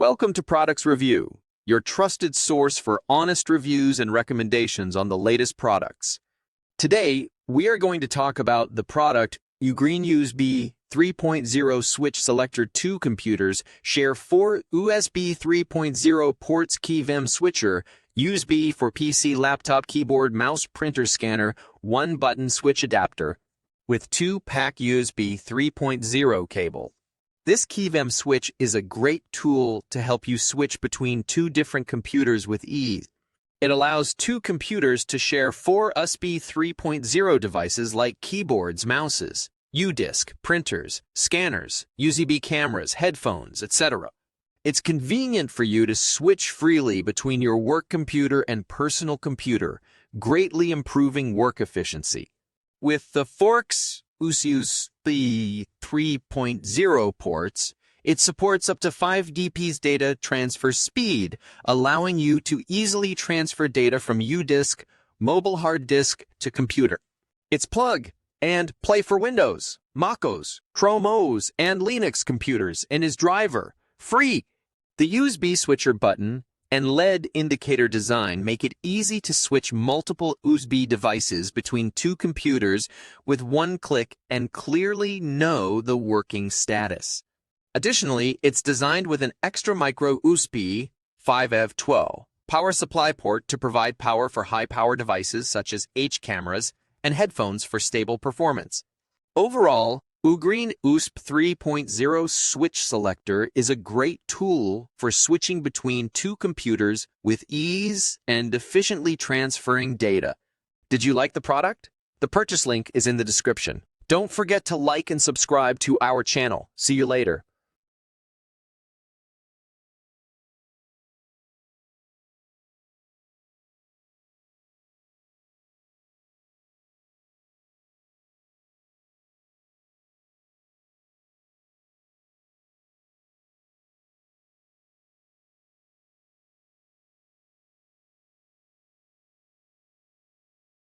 Welcome to Products Review, your trusted source for honest reviews and recommendations on the latest products. Today, we are going to talk about the product UGREEN USB 3.0 Switch Selector 2 computers share 4 USB 3.0 ports KVM switcher, USB for PC laptop keyboard mouse printer scanner, 1-button switch adapter, with 2-pack USB 3.0 cable. This KVM switch is a great tool to help you switch between 2 different computers with ease. It allows 2 computers to share 4 USB 3.0 devices like keyboards, mouses, U-disk, printers, scanners, USB cameras, headphones, etc. It's convenient for you to switch freely between your work computer and personal computer, greatly improving work efficiency. With the Forks USB 3.0 ports, it supports up to 5 dps data transfer speed, allowing you to easily transfer data from U-disk, mobile hard disk to computer. It's plug and play for Windows, macOS, Chrome OS, and Linux computers and is driver free. The USB switcher button and LED indicator design make it easy to switch multiple USB devices between 2 computers with 1 click and clearly know the working status. Additionally, it's designed with an extra micro USB 5V12 power supply port to provide power for high-power devices such as H cameras and headphones for stable performance. Overall, UGREEN USB 3.0 Switch Selector is a great tool for switching between 2 computers with ease and efficiently transferring data. Did you like the product? The purchase link is in the description. Don't forget to like and subscribe to our channel. See you later.